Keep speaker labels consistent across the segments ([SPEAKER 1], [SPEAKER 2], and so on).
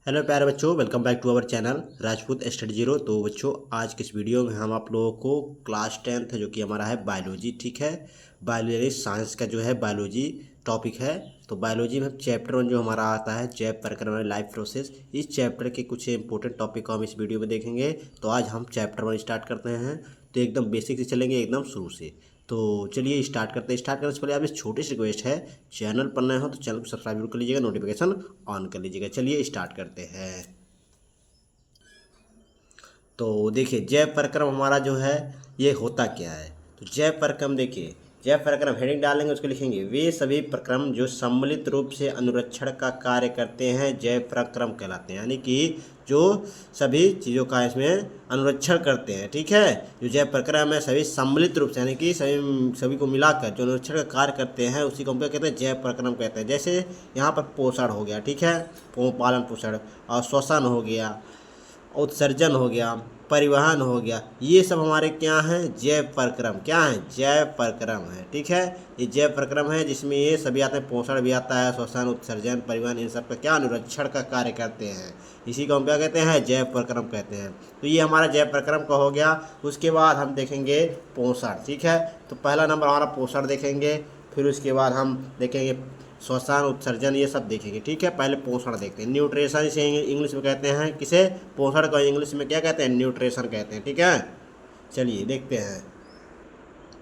[SPEAKER 1] Hello प्यारे बच्चों, welcome back to our channel Rajput study zero. तो बच्चों, आज के इस वीडियो में हम आप लोगों को क्लास 10th जो कि हमारा है बायोलॉजी, ठीक है, बायोलॉजी साइंस का जो है बायोलॉजी टॉपिक है। तो बायोलॉजी में चैप्टर 1 जो हमारा आता है जैव प्रक्रमण लाइफ प्रोसेस, इस चैप्टर के कुछ इंपॉर्टेंट टॉपिक को हम इस वीडियो में देखेंगे। तो आज हम चैप्टर 1 स्टार्ट करते हैं। तो एकदम बेसिक से चलेंगे, एकदम शुरू से। तो चलिए स्टार्ट करते हैं। स्टार्ट करने से पहले आप इस छोटी सी रिक्वेस्ट है, चैनल पर नए हो तो चैनल को सब्सक्राइब जरूर कर लीजिएगा, नोटिफिकेशन ऑन कर लीजिएगा। चलिए स्टार्ट करते हैं। तो देखिए, जैव प्रक्रम हमारा जो है ये होता क्या है। तो जैव प्रक्रम देखिए, जैव प्रक्रम हेडिंग डालेंगे, उसको लिखेंगे वे सभी प्रक्रम जो सम्मिलित रूप से अनुरक्षण का कार्य करते हैं जैव प्रक्रम कहलाते हैं। यानी कि जो सभी चीज़ों का इसमें अनुरक्षण करते हैं, ठीक है। जो जैव प्रक्रम है सभी सम्मिलित रूप से, यानी कि सभी को मिलाकर जो अनुरक्षण का कार्य करते हैं उसी को हम क्या कहते हैं, जैव प्रक्रम कहते हैं। जैसे यहाँ पर पोषण हो गया, ठीक है, पालन पोषण, और श्वसन हो गया, उत्सर्जन हो गया, परिवहन हो गया, ये सब हमारे क्या हैं, जैव प्रक्रम। क्या है, जैव प्रक्रम है, ठीक है। ये जैव प्रक्रम है जिसमें ये सभी आते हैं, पोषण भी आता है, श्वसन, उत्सर्जन, परिवहन, इन सब का क्या अनुरक्षण का कार्य करते हैं। इसी को हम क्या कहते हैं, जैव प्रक्रम कहते हैं। तो ये हमारा जैव प्रक्रम का हो गया। उसके बाद हम देखेंगे पोषण, ठीक है। तो पहला नंबर हमारा पोषण देखेंगे, फिर उसके बाद हम देखेंगे श्वसन, उत्सर्जन, ये सब देखेंगे, ठीक है। पहले पोषण देखते हैं। न्यूट्रिशन इसे इंग्लिश में कहते हैं, किसे, पोषण को इंग्लिश में क्या कहते हैं, न्यूट्रिशन कहते हैं, ठीक है। चलिए देखते हैं।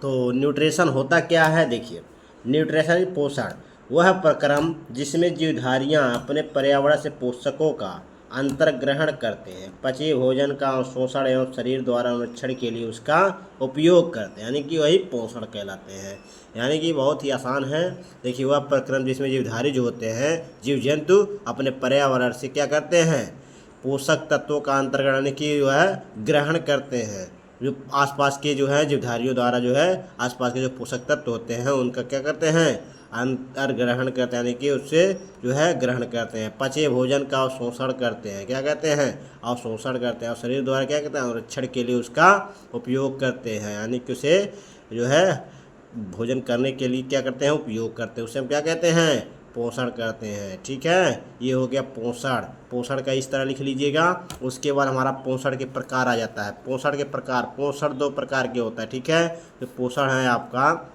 [SPEAKER 1] तो न्यूट्रिशन होता क्या है, देखिए, न्यूट्रिशन पोषण वह प्रक्रम जिसमें जीवधारियाँ अपने पर्यावरण से पोषकों का अंतर्ग्रहण करते हैं, पचे भोजन का अवशोषण एवं शरीर द्वारा अनुरक्षण के लिए उसका उपयोग करते हैं, यानी कि वही पोषण कहलाते हैं। यानी कि बहुत ही आसान है। देखिए, वह प्रक्रम जिसमें जीवधारी जो होते हैं, जीव जंतु अपने पर्यावरण से क्या करते हैं, पोषक तत्वों का अंतर्ग्रहण की वह ग्रहण करते हैं। जो आसपास के जो है जीवधारियों द्वारा जो है आसपास के जो पोषक तत्व होते हैं उनका क्या करते हैं, अंतर ग्रहण करते हैं, यानी कि उससे जो है ग्रहण करते हैं। पचे भोजन का अवशोषण करते हैं, क्या कहते हैं, अवशोषण करते हैं, और शरीर द्वारा क्या कहते हैं, संरक्षण के लिए उसका उपयोग करते हैं, यानी कि उसे जो है भोजन करने के लिए क्या करते हैं, उपयोग करते हैं, उसे हम क्या कहते हैं, पोषण करते हैं, ठीक है। ये हो गया पोषण। पोषण का इस तरह लिख लीजिएगा। उसके बाद हमारा पोषण के प्रकार आ जाता है। पोषण के प्रकार, पोषण 2 प्रकार के होता है, ठीक है। जो पोषण है आपका,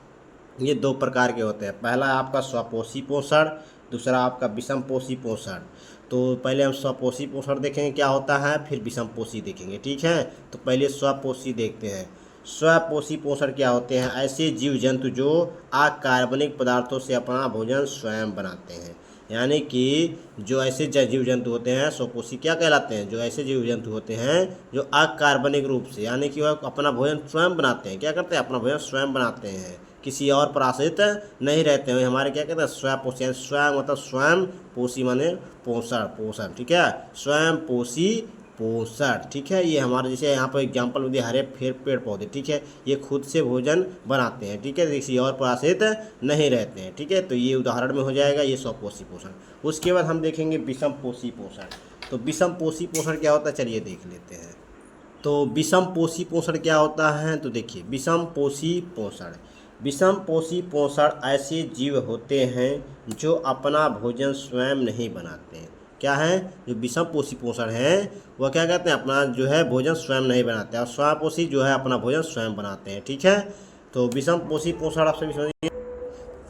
[SPEAKER 1] ये 2 प्रकार के होते हैं। पहला है आपका स्वपोषी पोषण, दूसरा आपका विषमपोषी पोषण। तो पहले हम स्वपोषी पोषण देखेंगे क्या होता है, फिर विषमपोषी देखेंगे, ठीक है। तो पहले स्वपोषी देखते हैं। स्वपोषी पोषण क्या होते हैं, ऐसे जीव जंतु जो अकार्बनिक पदार्थों से अपना भोजन स्वयं बनाते हैं। यानी कि जो ऐसे जीव जंतु होते हैं स्वपोषी क्या कहलाते हैं, जो ऐसे जीव जंतु होते हैं जो अकार्बनिक रूप से, यानी कि वह अपना भोजन स्वयं बनाते हैं, क्या करते हैं, अपना भोजन स्वयं बनाते हैं, किसी और पर आश्रित नहीं रहते हैं। हमारे क्या कहते हैं, स्वपोषी। स्वयं मतलब स्वयं, पोषी माने पोषण, पोषण, ठीक है, स्वयं पोषी पोषण, ठीक है। ये हमारे जैसे यहाँ पर एग्जाम्पल में दिया, हरे पेड़ पौधे, ठीक है, ये खुद से भोजन बनाते हैं, ठीक है, किसी और पर आश्रित नहीं रहते हैं, ठीक है। तो ये उदाहरण में हो जाएगा ये स्वपोषी पोषण। उसके बाद हम देखेंगे विषमपोषी पोषण। तो विषमपोषी पोषण क्या होता है, चलिए देख लेते हैं। तो विषमपोषी पोषण क्या होता है, तो देखिए, विषमपोषी पोषण, विषमपोषी पोषण ऐसे जीव होते हैं जो अपना भोजन स्वयं नहीं बनाते हैं। क्या है, जो विषमपोषी पोषण है वह क्या कहते हैं, अपना जो है भोजन स्वयं नहीं बनाते हैं, और स्वपोषी जो है अपना भोजन स्वयं बनाते हैं, ठीक है। तो विषमपोषी पोषण आप सभी समझिए।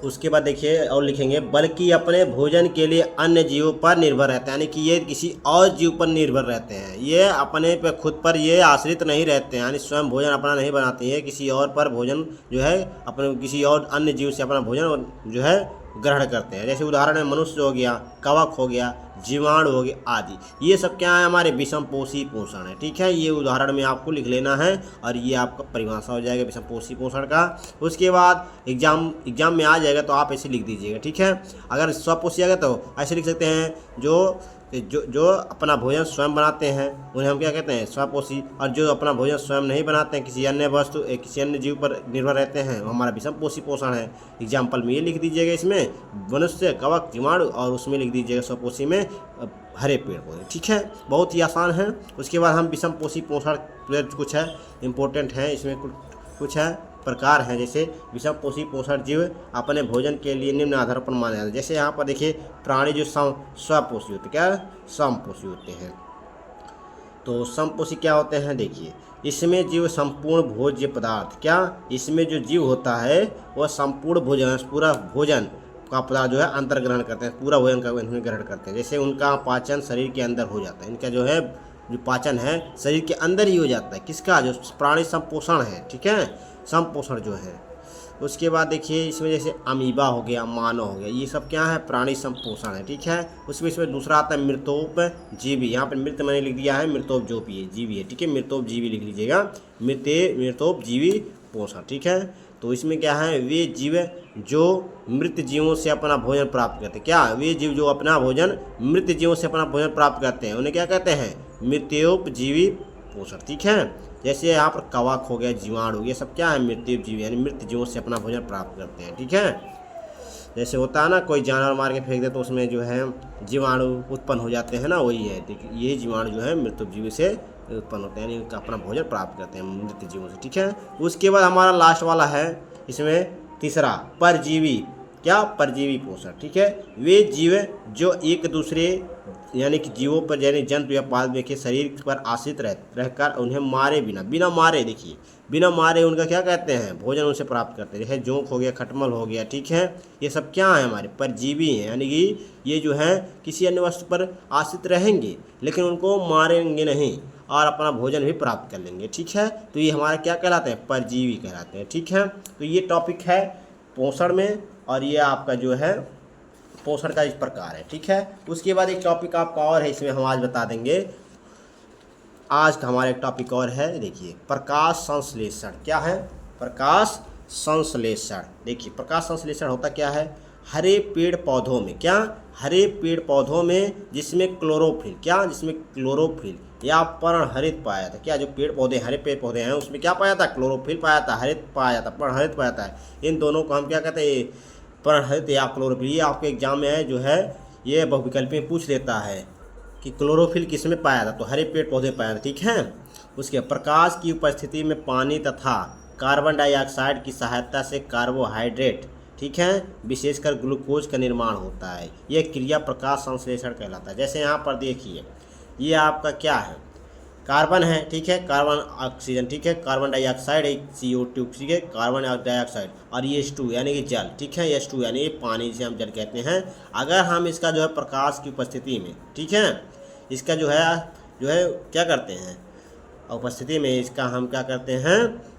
[SPEAKER 1] उसके बाद देखिए और लिखेंगे, बल्कि अपने भोजन के लिए अन्य जीवों पर निर्भर रहते हैं, यानी कि ये किसी और जीव पर निर्भर रहते हैं, ये अपने पे खुद पर ये आश्रित नहीं रहते हैं, यानी स्वयं भोजन अपना नहीं बनाते हैं, किसी और पर भोजन जो है अपने किसी और अन्य जीव से अपना भोजन जो है ग्रहण करते हैं। जैसे उदाहरण में मनुष्य हो गया, कवक हो गया, जीवाणु हो गए आदि, ये सब क्या है, हमारे विषमपोषी पोषण है, ठीक है। ये उदाहरण में आपको लिख लेना है और ये आपका परिभाषा हो जाएगा विषमपोषी पोषण का। उसके बाद एग्जाम में आ जाएगा तो आप ऐसे लिख दीजिएगा, ठीक है। अगर स्वपोषी आ गया तो ऐसे लिख सकते हैं, जो अपना भोजन स्वयं बनाते हैं उन्हें हम क्या कहते हैं, स्वपोषी, और जो अपना भोजन स्वयं नहीं बनाते हैं, किसी अन्य वस्तु किसी अन्य जीव पर निर्भर रहते हैं, वो हमारा विषमपोषी पोषण है। एग्जाम्पल में ये लिख दीजिएगा, इसमें मनुष्य, कवक, जीवाणु, और उसमें लिख दीजिएगा स्वपोषी में हरे पेड़ पौधे, ठीक है। बहुत ही आसान है। उसके बाद हम विषमपोषी पोषण कुछ है, इम्पोर्टेंट है, इसमें कुछ है। प्रकार हैं, जैसे विषमपोषी पोषण जीव अपने भोजन के लिए निम्न आधार पर माने जाते हैं। जैसे यहाँ पर देखिए प्राणी जो स्वपोषी होते हैं, क्या समपोषी होते हैं। तो समपोषी क्या होते हैं, देखिए इसमें जीव संपूर्ण भोज्य पदार्थ, क्या इसमें जो जीव होता है वह संपूर्ण भोजन, पूरा भोजन का पदार्थ जो है अंतर्ग्रहण करते हैं, पूरा भोजन का ग्रहण करते हैं। जैसे उनका पाचन शरीर के अंदर हो जाता है, इनका जो है जो पाचन है शरीर के अंदर ही हो जाता है, किसका, जो प्राणी संपोषण है, ठीक है, संपोषण जो है। उसके बाद देखिए इसमें जैसे अमीबा हो गया, मानव हो गया, ये सब क्या है, प्राणी संपोषण है, ठीक है। उसमें इसमें दूसरा आता है मृतोप जीवी, यहाँ पर मृत मैंने लिख दिया है, मृतोप जो भी है जीवी है, ठीक है, मृतोप जीवी लिख लीजिएगा, मृतोप जीवी पोषण, ठीक है। तो इसमें क्या है, वे जीव जो मृत जीवों से अपना भोजन प्राप्त करते हैं, क्या वे जीव जो अपना भोजन मृत जीवों से अपना भोजन प्राप्त करते हैं, उन्हें क्या कहते हैं, मृत्योपजीवी पोषण, ठीक है। जैसे यहाँ पर कवक हो गया, जीवाणु, ये सब क्या है, मृत्युजीवी यानी मृत जीवों से अपना भोजन प्राप्त करते हैं, ठीक है। जैसे होता है ना, कोई जानवर मार के फेंक दे तो उसमें जो है जीवाणु उत्पन्न हो जाते हैं ना, वही है, ठीक है। ये जीवाणु जो है मृत्युजीवी से उत्पन्न होते हैं, यानी अपना भोजन प्राप्त करते हैं मृत जीवों से, ठीक है। उसके बाद हमारा लास्ट वाला है इसमें तीसरा, परजीवी, क्या, परजीवी पोषण, ठीक है। वे जीव जो एक दूसरे यानी कि जीवों पर यानी जंतु या पादप के शरीर पर आश्रित रहकर उन्हें मारे बिना मारे, देखिए बिना मारे उनका क्या कहते हैं, भोजन उनसे प्राप्त करते हैं। जैसे जोंक हो गया, खटमल हो गया, ठीक है, ये सब क्या है, हमारे परजीवी हैं, यानी कि ये जो है किसी अन्य वस्तु पर आश्रित रहेंगे लेकिन उनको मारेंगे नहीं और अपना भोजन भी प्राप्त कर लेंगे, ठीक है। तो ये हमारे क्या कहलाते हैं, परजीवी कहलाते हैं, ठीक है। तो ये टॉपिक है पोषण में, और ये आपका जो है पोषण का इस प्रकार है, ठीक है। उसके बाद एक टॉपिक आपका और है, इसमें हम आज बता देंगे, आज का हमारा एक टॉपिक और है, देखिए प्रकाश संश्लेषण, क्या है, प्रकाश संश्लेषण। देखिए प्रकाश संश्लेषण होता क्या है, हरे पेड़ पौधों में, क्या, हरे पेड़ पौधों में जिसमें क्लोरोफिल, क्या, जिसमें क्लोरोफिल या पर्णहरित पाया जाता है, क्या, जो पेड़ पौधे हरे पेड़ पौधे हैं उसमें क्या पाया जाता है, क्लोरोफिल पाया जाता है, हरित पाया जाता है, पर्णहरित पाया जाता है। इन दोनों को हम क्या कहते हैं, पर्णहरित या क्लोरोफिल। ये आपके एग्जाम में है जो है, ये बहुविकल्पी में पूछ लेता है कि क्लोरोफिल किस में पाया जाता, तो हरे पेड़ पौधे पाया जाता, ठीक है। उसके प्रकाश की उपस्थिति में पानी तथा कार्बन डाइऑक्साइड की सहायता से कार्बोहाइड्रेट, ठीक है, विशेषकर ग्लूकोज का निर्माण होता है। यह क्रिया प्रकाश संश्लेषण कहलाता है। जैसे यहाँ पर देखिए ये आपका क्या है, कार्बन है, ठीक है, कार्बन ऑक्सीजन, ठीक है, कार्बन डाइऑक्साइड है, CO2, ठीक है, कार्बन डाइऑक्साइड, और ये H2 यानी कि जल, ठीक है, H2 यानी पानी जिसे हम जल कहते हैं। अगर हम इसका जो है प्रकाश की उपस्थिति में, ठीक है, इसका जो है क्या करते हैं, उपस्थिति में इसका हम क्या करते हैं,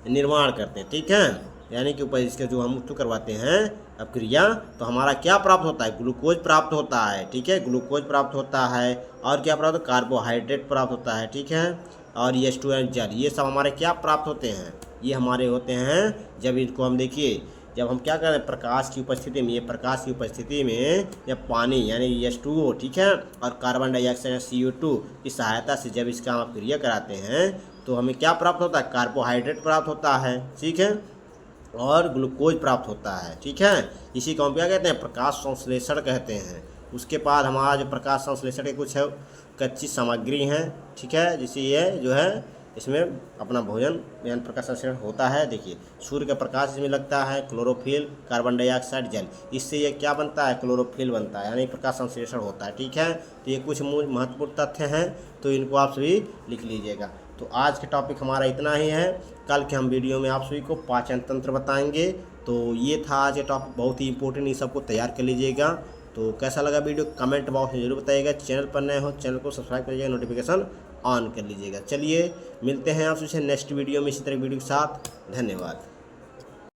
[SPEAKER 1] निर्माण करते हैं, ठीक है, यानी कि इसके जो हम उत्पन्न करवाते हैं अब क्रिया, तो हमारा क्या प्राप्त होता है, ग्लूकोज प्राप्त होता है, ठीक है, ग्लूकोज प्राप्त होता है, और क्या प्राप्त होता है, कार्बोहाइड्रेट प्राप्त होता है, ठीक है, और ये H2 जल, ये सब हमारे क्या प्राप्त होते हैं, ये हमारे होते हैं जब इनको हम देखिए, जब हम क्या करें, प्रकाश की उपस्थिति में, ये प्रकाश की उपस्थिति में जब पानी यानी H2O, ठीक है, और कार्बन डाइऑक्साइड CO2 की सहायता से जब इसका हम क्रिया कराते हैं तो हमें क्या प्राप्त होता है, कार्बोहाइड्रेट प्राप्त होता है, ठीक है, और ग्लूकोज प्राप्त होता है, ठीक है। इसी को हम क्या कहते हैं, प्रकाश संश्लेषण कहते हैं। उसके बाद हमारा जो प्रकाश संश्लेषण के कुछ है कच्ची सामग्री हैं, ठीक है, जिससे ये जो है इसमें अपना भोजन यानी प्रकाश संश्लेषण होता है। देखिए सूर्य का प्रकाश इसमें लगता है, क्लोरोफिल, कार्बन डाइऑक्साइड, जल, इससे ये क्या बनता है, क्लोरोफिल बनता है, यानी प्रकाश संश्लेषण होता है, ठीक है। तो ये कुछ महत्वपूर्ण तथ्य हैं, तो इनको आप सभी लिख लीजिएगा। तो आज के टॉपिक हमारा इतना ही है। कल के हम वीडियो में आप सभी को पाचन तंत्र बताएंगे। तो ये था आज ये टॉपिक, बहुत ही इंपॉर्टेंट, ये सबको तैयार कर लीजिएगा। तो कैसा लगा वीडियो कमेंट बॉक्स में जरूर बताइएगा। चैनल पर नए हो चैनल को सब्सक्राइब करिएगा, नोटिफिकेशन ऑन कर लीजिएगा। चलिए मिलते हैं आपसे नेक्स्ट वीडियो में इसी तरह वीडियो के साथ। धन्यवाद।